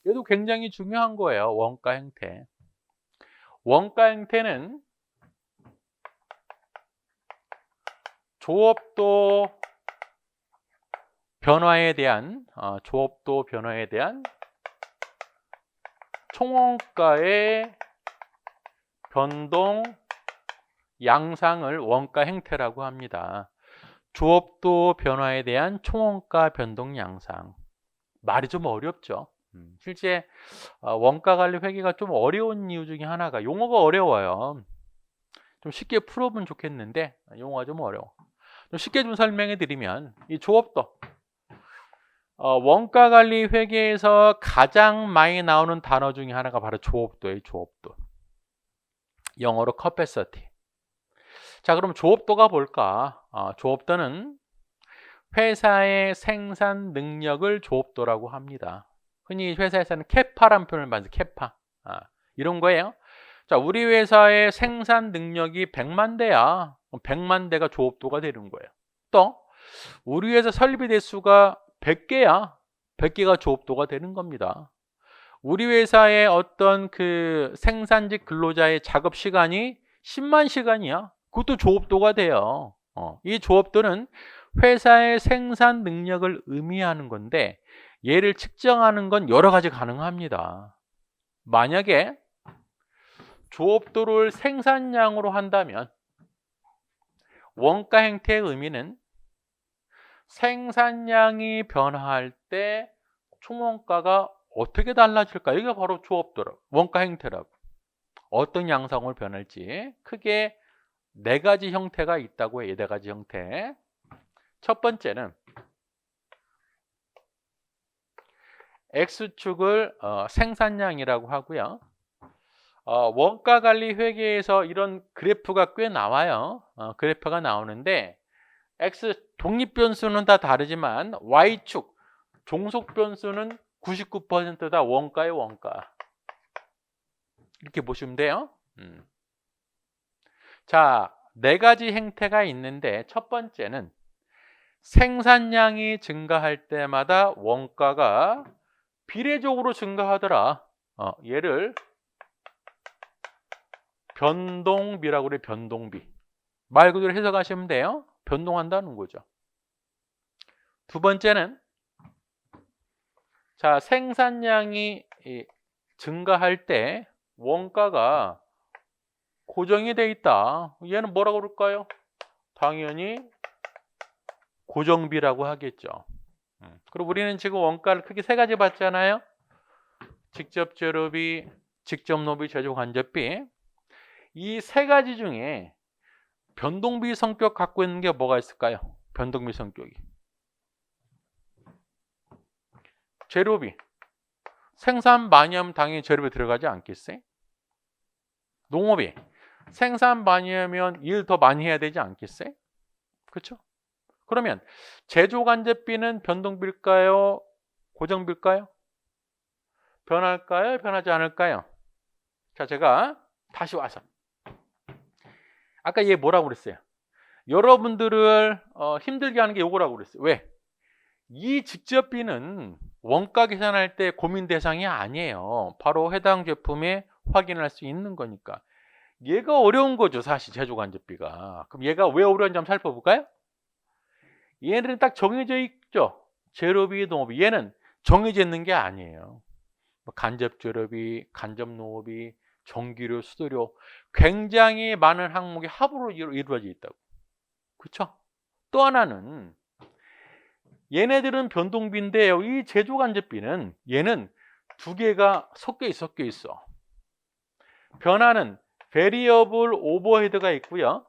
얘도 굉장히 중요한 거예요. 원가 행태. 원가 행태는 조업도 변화에 대한 총원가의 변동 양상을 원가 행태라고 합니다. 조업도 변화에 대한 총원가 변동 양상. 말이 좀 어렵죠. 실제 원가 관리 회계가 좀 어려운 이유 중에 하나가 용어가 어려워요. 좀 쉽게 풀어보면 좋겠는데 용어가 좀 어려워. 좀 쉽게 좀 설명해 드리면 이 조업도 원가 관리 회계에서 가장 많이 나오는 단어 중에 하나가 바로 조업도예요. 조업도. 영어로 capacity. 자, 그럼 조업도가 뭘까? 조업도는 회사의 생산 능력을 조업도라고 합니다. 흔히 회사에서는 캐파라는 표현을 많이 써요. 캐파. 이런 거예요. 자, 우리 회사의 생산 능력이 100만 대야. 100만 대가 조업도가 되는 거예요. 또 우리 회사 설비 대수가 100개야. 100개가 조업도가 되는 겁니다. 우리 회사의 어떤 그 생산직 근로자의 작업 시간이 10만 시간이야. 그것도 조업도가 돼요. 이 조업도는 회사의 생산 능력을 의미하는 건데 얘를 측정하는 건 여러 가지 가능합니다. 만약에 조업도를 생산량으로 한다면 원가 행태의 의미는 생산량이 변화할 때 총원가가 어떻게 달라질까? 이게 바로 조업도라고, 원가 행태라고. 어떤 양상으로 변할지 크게 네 가지 형태가 있다고 해요. 네 가지 형태. 첫 번째는 X축을 생산량이라고 하고요. 원가관리 회계에서 이런 그래프가 꽤 나와요. 그래프가 나오는데 X 독립변수는 다 다르지만 Y축 종속변수는 99%다 원가의 원가. 이렇게 보시면 돼요. 자, 네 가지 행태가 있는데 첫 번째는 생산량이 증가할 때마다 원가가 비례적으로 증가하더라. 얘를 변동비라고 그래. 변동비. 말 그대로 해석하시면 돼요. 변동한다는 거죠. 두 번째는 자, 생산량이 증가할 때 원가가 고정이 돼 있다. 얘는 뭐라고 그럴까요? 당연히 고정비라고 하겠죠. 그리고 우리는 지금 원가를 크게 세 가지 봤잖아요. 직접 재료비, 직접 노비, 제조 간접비. 이 세 가지 중에 변동비 성격 갖고 있는 게 뭐가 있을까요? 변동비 성격이. 재료비. 생산 많이 하면 당연히 재료비 들어가지 않겠어요? 농업이. 생산 많이 하면 일 더 많이 해야 되지 않겠어요? 그렇죠? 그러면 제조 간접비는 변동비일까요? 고정비일까요? 변할까요? 변하지 않을까요? 자, 제가 다시 와서 아까 얘 뭐라고 그랬어요? 여러분들을 힘들게 하는 게 요거라고 그랬어요. 왜? 이 직접비는 원가 계산할 때 고민 대상이 아니에요. 바로 해당 제품에 확인할 수 있는 거니까. 얘가 어려운 거죠, 사실 제조 간접비가. 그럼 얘가 왜 어려운지 한번 살펴볼까요? 얘네들은 딱 정해져 있죠. 재료비, 농업비. 얘는 정해져 있는 게 아니에요. 간접 재료비, 간접 농업비, 전기료, 수도료 굉장히 많은 항목이 합으로 이루어져 있다고. 그렇죠? 또 하나는 얘네들은 변동비인데요. 이 제조 간접비는 얘는 두 개가 섞여 있어. 변하는 베리어블 오버헤드가 있고요.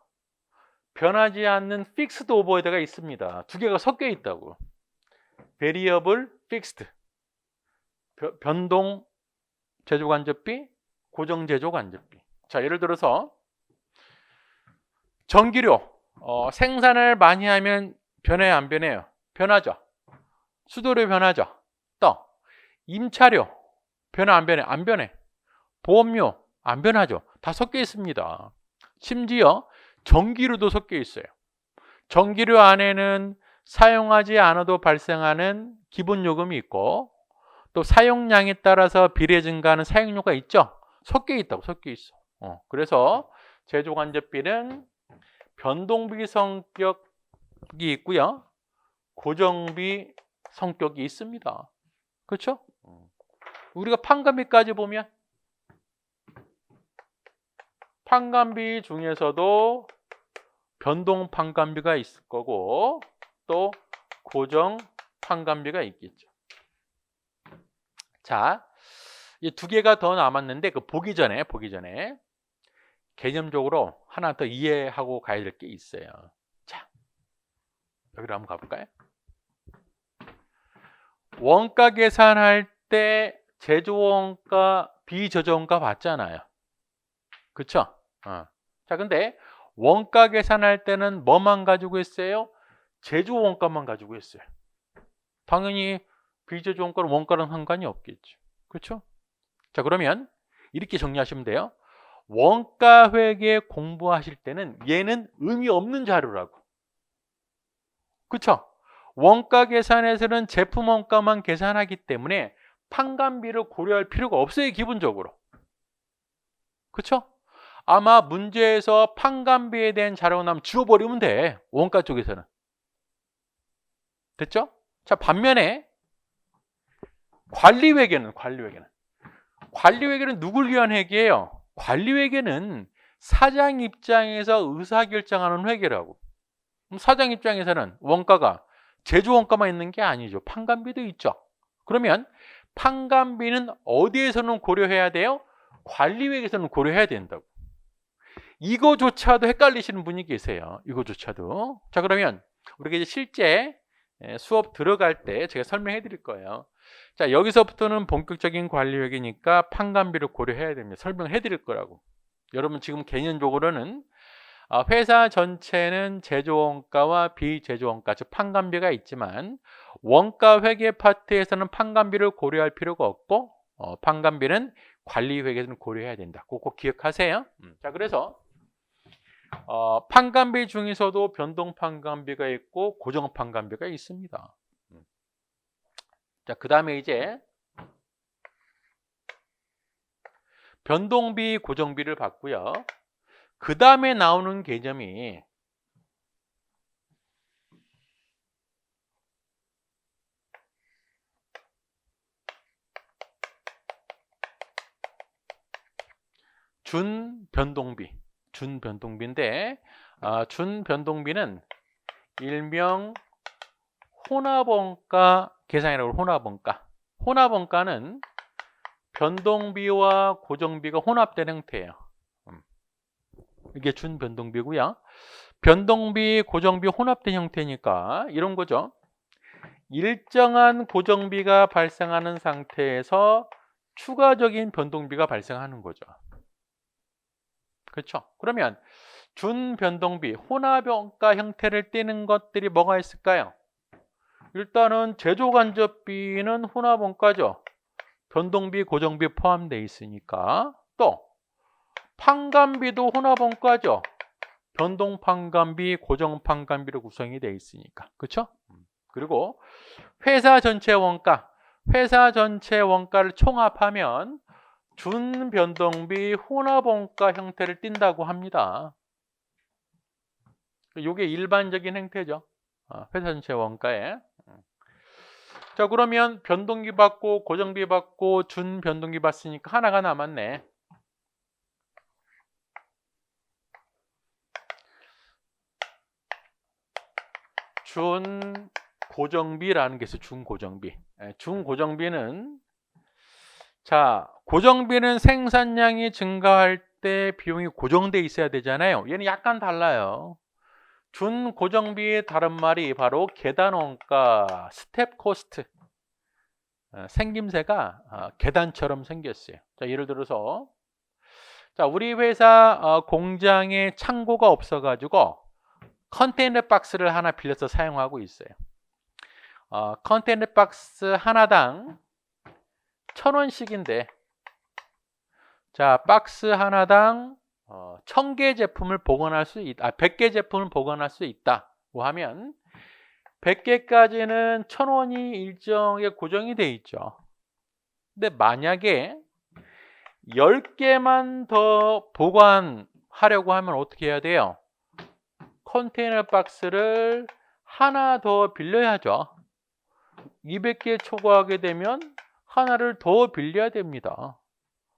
변하지 않는 픽스드 오버헤드가 있습니다. 두 개가 섞여 있다고. 베리어블, 픽스드. 변동 제조 간접비, 고정 제조 간접비. 자, 예를 들어서 전기료 생산을 많이 하면 변해요, 안 변해요? 변하죠. 수도료 변하죠. 또 임차료 변해, 안 변해? 안 변해. 보험료 안 변하죠. 다 섞여 있습니다. 심지어 전기료도 섞여 있어요. 전기료 안에는 사용하지 않아도 발생하는 기본 요금이 있고 또 사용량에 따라서 비례 증가하는 사용료가 있죠. 섞여 있다고, 섞여 있어. 그래서 제조간접비는 변동비 성격이 있고요. 고정비 성격이 있습니다. 그렇죠? 우리가 판관비까지 보면 판관비 중에서도 변동 판관비가 있을 거고 또 고정 판관비가 있겠죠. 자, 이 두 개가 더 남았는데 그 보기 전에 개념적으로 하나 더 이해하고 가야 될 게 있어요. 자, 여기로 한번 가볼까요? 원가 계산할 때 제조원가, 비제조원가 봤잖아요. 그쵸? 자, 근데 원가 계산할 때는 뭐만 가지고 있어요? 제조원가만 가지고 있어요. 당연히 비제조원가는 원가랑 상관이 없겠죠. 그렇죠? 자, 그러면 이렇게 정리하시면 돼요. 원가 회계 공부하실 때는 얘는 의미 없는 자료라고. 그렇죠? 원가 계산에서는 제품 원가만 계산하기 때문에 판관비를 고려할 필요가 없어요, 기본적으로. 그렇죠? 아마 문제에서 판관비에 대한 자료가 나면 지워버리면 돼, 원가 쪽에서는. 됐죠? 자, 반면에 관리회계는 누굴 위한 회계예요? 관리회계는 사장 입장에서 의사결정하는 회계라고. 그럼 사장 입장에서는 원가가 제조원가만 있는 게 아니죠. 판관비도 있죠. 그러면 판관비는 어디에서는 고려해야 돼요? 관리회계에서는 고려해야 된다고. 이거조차도 헷갈리시는 분이 계세요. 이거조차도. 자, 그러면 우리가 이제 실제 수업 들어갈 때 제가 설명해 드릴 거예요. 자, 여기서부터는 본격적인 관리회계니까 판관비를 고려해야 됩니다. 설명해 드릴 거라고. 여러분 지금 개념적으로는 회사 전체는 제조원가와 비제조원가, 즉 판관비가 있지만 원가 회계 파트에서는 판관비를 고려할 필요가 없고 판관비는 관리회계에서는 고려해야 된다. 꼭 기억하세요. 자, 그래서 판관비 중에서도 변동 판관비가 있고 고정 판관비가 있습니다. 자, 그 다음에 이제 변동비, 고정비를 봤고요. 그 다음에 나오는 개념이 준변동비인데 준변동비는 일명 혼합원가 계산이라고. 혼합원가는 변동비와 고정비가 혼합된 형태예요. 이게 준변동비고요. 변동비, 고정비 혼합된 형태니까 이런 거죠. 일정한 고정비가 발생하는 상태에서 추가적인 변동비가 발생하는 거죠. 그렇죠? 그러면 준변동비, 혼합원가 형태를 띠는 것들이 뭐가 있을까요? 일단은 제조간접비는 혼합원가죠. 변동비, 고정비 포함되어 있으니까. 또 판관비도 혼합원가죠. 변동판관비, 고정판관비로 구성이 되어 있으니까. 그렇죠? 그리고 회사 전체 원가를 총합하면 준변동비 혼합원가 형태를 띈다고 합니다. 이게 일반적인 형태죠. 회사 전체 원가에. 자, 그러면 변동비 받고 고정비 받고 준변동비 받으니까 하나가 남았네. 준고정비라는 게 있어요. 준고정비는 자, 고정비는 생산량이 증가할 때 비용이 고정돼 있어야 되잖아요. 얘는 약간 달라요. 준고정비의 다른 말이 바로 계단원가, 스텝 코스트. 생김새가 계단처럼 생겼어요. 자, 예를 들어서 자, 우리 회사 공장에 창고가 없어가지고 컨테이너 박스를 하나 빌려서 사용하고 있어요. 컨테이너 박스 하나당 1,000원씩인데 자, 박스 하나당 1,000개 제품을 보관할 수 있다. 100개 제품을 보관할 수 있다고 하면 100개까지는 1,000원이 일정에 고정이 돼 있죠. 근데 만약에 10개만 더 보관하려고 하면 어떻게 해야 돼요? 컨테이너 박스를 하나 더 빌려야죠. 200개 초과하게 되면 하나를 더 빌려야 됩니다.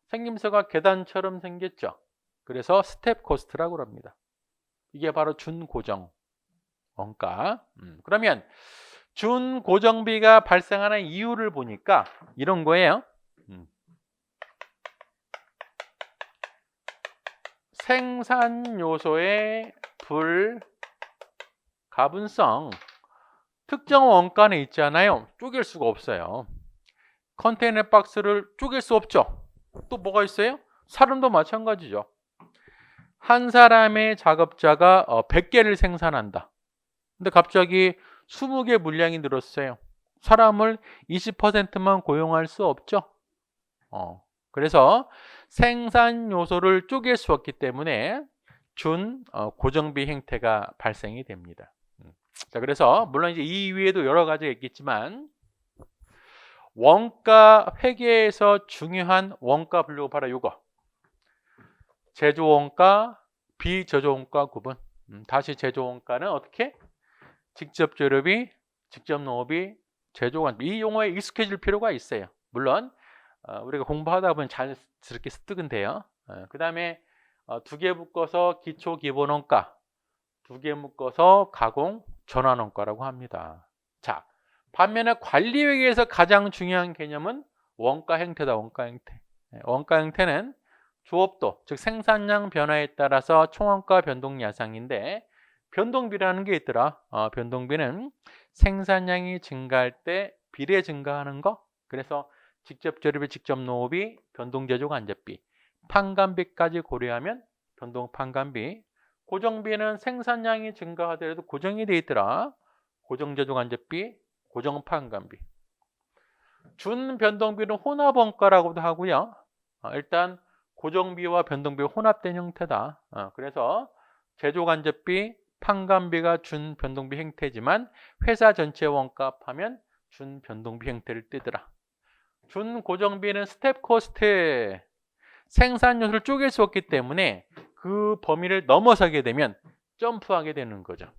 생김새가 계단처럼 생겼죠. 그래서 스텝 코스트라고 합니다. 이게 바로 준고정 원가. 그러면 준고정비가 발생하는 이유를 보니까 이런 거예요. 생산 요소의 불가분성. 특정 원가는 있잖아요. 쪼갤 수가 없어요. 컨테이너 박스를 쪼갤 수 없죠. 또 뭐가 있어요? 사람도 마찬가지죠. 한 사람의 작업자가 100개를 생산한다. 근데 갑자기 20개 물량이 늘었어요. 사람을 20%만 고용할 수 없죠. 그래서 생산 요소를 쪼갤 수 없기 때문에 고정비 형태가 발생이 됩니다. 자, 그래서 물론 이제 이 위에도 여러 가지가 있겠지만 원가 회계에서 중요한 원가 분류 바로 이거. 제조 원가, 비제조 원가 구분. 다시 제조 원가는 어떻게? 직접 재료비, 직접 농업이, 제조관비. 이 용어에 익숙해질 필요가 있어요. 물론 우리가 공부하다 보면 자연스럽게 습득은 돼요. 그 다음에 2개 묶어서 기초 기본 원가, 2개 묶어서 가공 전환 원가라고 합니다. 자, 반면에 관리회계에서 가장 중요한 개념은 원가 형태다. 원가 형태. 원가 형태는 조업도, 즉 생산량 변화에 따라서 총원가 변동 야상인데 변동비라는 게 있더라. 변동비는 생산량이 증가할 때 비례 증가하는 거. 그래서 직접 재료비, 직접 농업이, 변동 제조 간접비, 판관비까지 고려하면 변동 판관비. 고정비는 생산량이 증가하더라도 고정이 돼 있더라. 고정 제조 간접비, 고정 판관비. 준 변동비는 혼합 원가라고도 하고요. 일단 고정비와 변동비 혼합된 형태다. 그래서 제조 간접비, 판관비가 준 변동비 형태지만 회사 전체 원가 합하면 준 변동비 형태를 띠더라. 준 고정비는 스텝 코스트, 생산 요소를 쪼갤 수 없기 때문에 그 범위를 넘어서게 되면 점프하게 되는 거죠.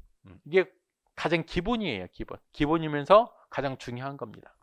이게 가장 기본이에요. 기본이면서 가장 중요한 겁니다.